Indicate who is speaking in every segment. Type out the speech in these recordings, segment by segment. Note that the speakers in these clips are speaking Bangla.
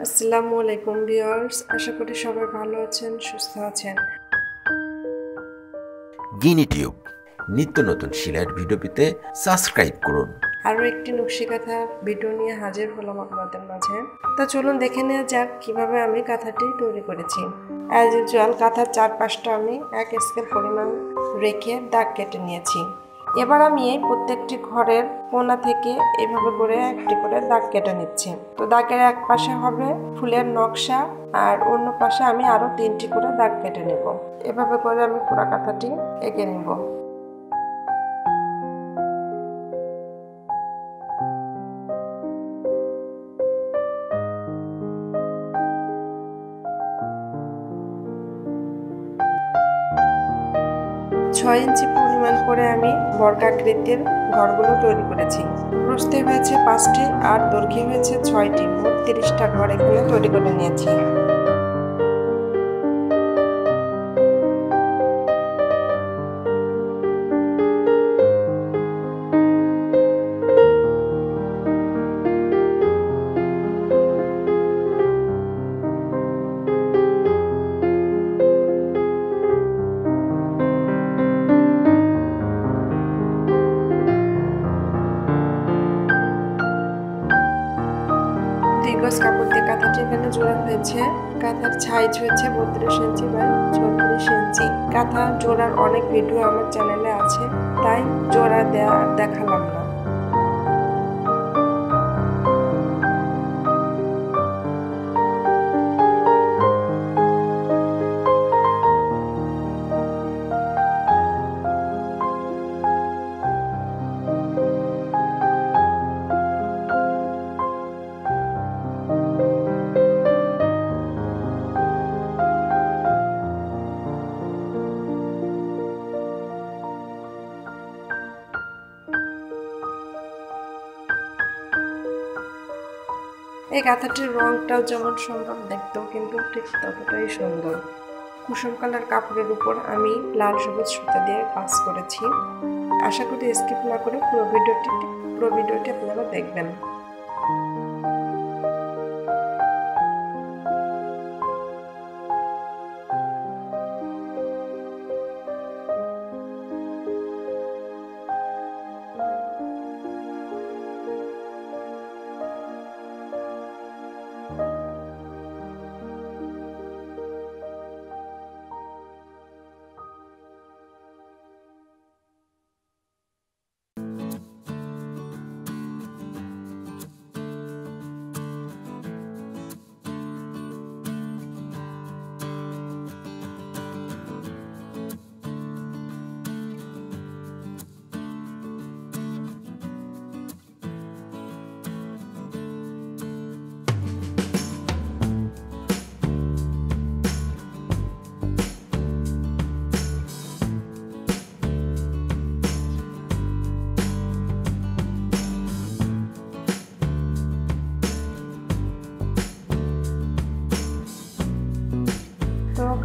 Speaker 1: আসসালামু আলাইকুম ভিউয়ার্স, আশা করি সবাই ভালো আছেন, সুস্থ আছেন।
Speaker 2: গিনি টিউব নিত্য নতুন সেলাইয়ের ভিডিও পেতে সাবস্ক্রাইব করুন।
Speaker 1: আরও একটি নকশি কাঁথা ভিডিও নিয়ে হাজির হলাম আপনাদের মাঝে। তা চলুন দেখে নেওয়া যাক কিভাবে আমি কাঁথাটি তৈরি করেছি। অ্যাজ ইউজুয়াল কাঁথার চারপাশটা আমি 1 স্কেল পরিমাণ রেখে দাগ কেটে নিয়েছি। এবার আমি এই প্রত্যেকটি ঘরের কোণা থেকে এভাবে করে একটি করে দাগ কেটে নিচ্ছি। তো দাগের এক পাশে হবে ফুলের নকশা আর অন্য পাশে আমি আরো 3টি করে দাগ কেটে নেব। এভাবে করে আমি পুরো কাঁথাটি এঁকে নেব। ছয় ইঞ্চি পরিমাণ করে আমি বর্গাকৃতির ঘরগুলো তৈরি করেছি। প্রস্থে হয়েছে 5টি আর দৈর্ঘ্যে হয়েছে 6টি, মোট 30টা ঘর এখানে তৈরি করে নিয়েছি। গজ কাপড় দিয়ে কাঁথাটি এখানে জোড়া হয়েছে। কাঁথার সাইজ হয়েছে 32 ইঞ্চি বাই 34 ইঞ্চি। কাঁথা জোড়ার অনেক ভিডিও আমার চ্যানেলে আছে, তাই জোড়া দেখালাম না। এই কাঁথাটির রংটাও যেমন সুন্দর, দেখতেও কিন্তু ঠিক ততটাই সুন্দর। কুসুম কালার কাপড়ের উপর আমি লাল সবুজ সুতা দিয়ে কাজ করেছি। আশা করি স্কিপ না করে পুরো ভিডিওটি আপনারা দেখবেন।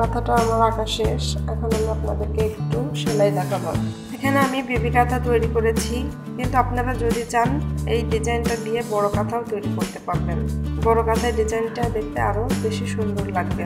Speaker 1: কাঁথাটা আমার আঁকা শেষ। এখন আমি আপনাদেরকে একটু সেলাই দেখাবো। এখানে আমি বেবি কাঁথা তৈরি করেছি, কিন্তু আপনারা যদি চান এই ডিজাইনটা দিয়ে বড় কাঁথাও তৈরি করতে পারবেন। বড় কাঁথায় ডিজাইনটা দেখতে আরো বেশি সুন্দর লাগবে।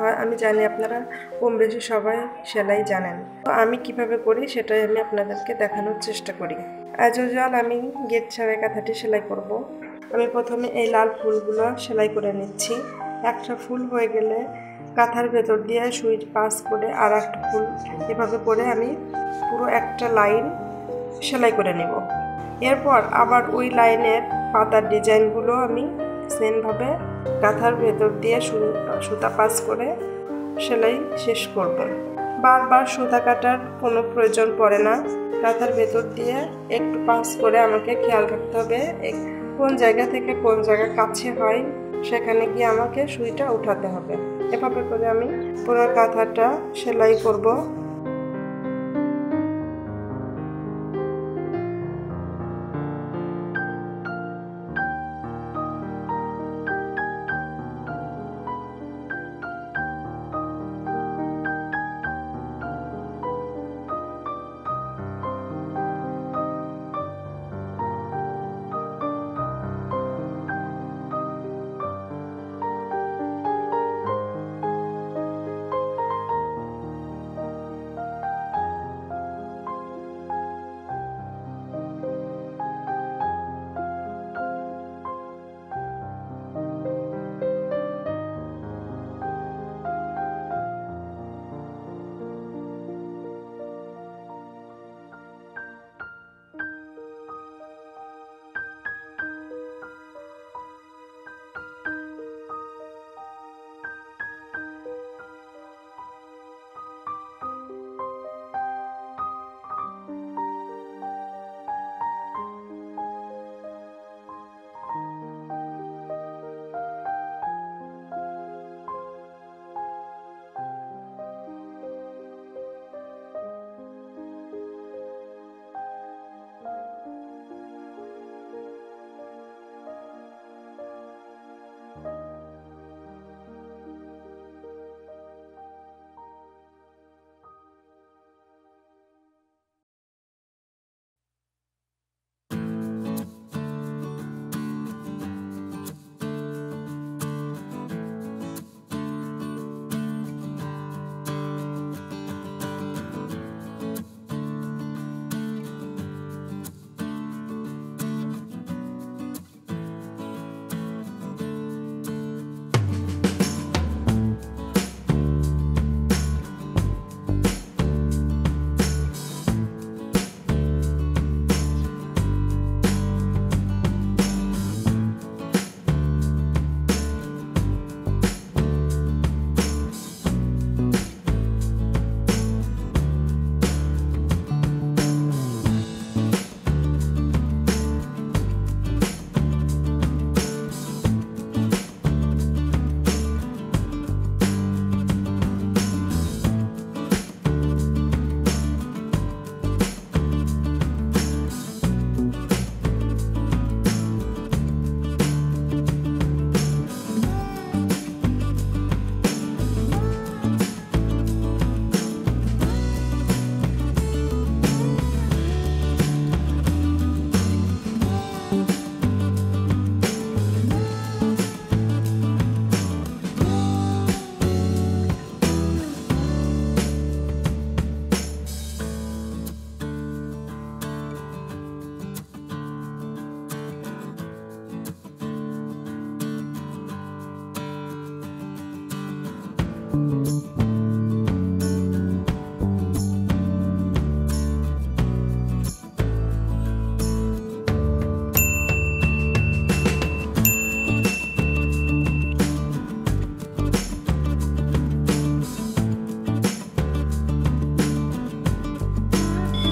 Speaker 1: হয় আমি জানি আপনারা কম বেশি সবাই সেলাই জানেন। তো আমি কিভাবে করি সেটাই আমি আপনাদেরকে দেখানোর চেষ্টা করি। অ্যাজ ইউজুয়াল আমি গেট ছাড়াই কাঁথাটি সেলাই করব। আমি প্রথমে এই লাল ফুলগুলো সেলাই করে নিচ্ছি। একটা ফুল হয়ে গেলে কাঁথার ভেতর দিয়ে সুই পাস করে আর একটা ফুল এভাবে করে আমি পুরো একটা লাইন সেলাই করে নেব। এরপর আবার ওই লাইনের পাতার ডিজাইনগুলো আমি সেমভাবে কাঁথার ভেতর দিয়ে সুতা পাস করে সেলাই শেষ করব। বারবার সুতা কাটার কোনো প্রয়োজন পড়ে না। কাঁথার ভেতর দিয়ে একটু পাস করে আমাকে খেয়াল রাখতে হবে কোন জায়গা থেকে কোন জায়গা কাছে হয়, সেখানে গিয়ে আমাকে সুইটা উঠাতে হবে। এভাবে করে আমি পুরো কাঁথাটা সেলাই করব।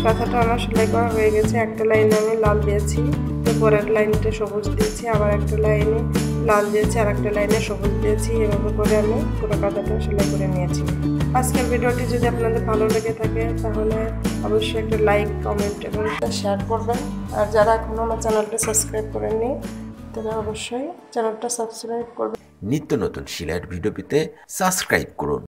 Speaker 1: কাঁথাটা আমার সেলাই করা হয়ে গেছে। একটা লাইনে আমি লাল দিয়েছি, পরের লাইনটা সবুজ দিয়েছি, আবার একটা লাইনে লাল দিয়েছি, আর একটা লাইনে সবুজ দিয়েছি। এভাবে করে আমি পুরো কাঁথাটা সেলাই করে নিয়েছি। আজকের ভিডিওটি যদি আপনাদের ভালো লেগে থাকে তাহলে অবশ্যই একটা লাইক, কমেন্ট এবং শেয়ার করবেন। আর যারা এখনও আমার চ্যানেলটা সাবস্ক্রাইব করেননি তারা অবশ্যই চ্যানেলটা সাবস্ক্রাইব করবেন।
Speaker 2: নিত্য নতুন সেলাইয়ের ভিডিও পেতে সাবস্ক্রাইব করুন।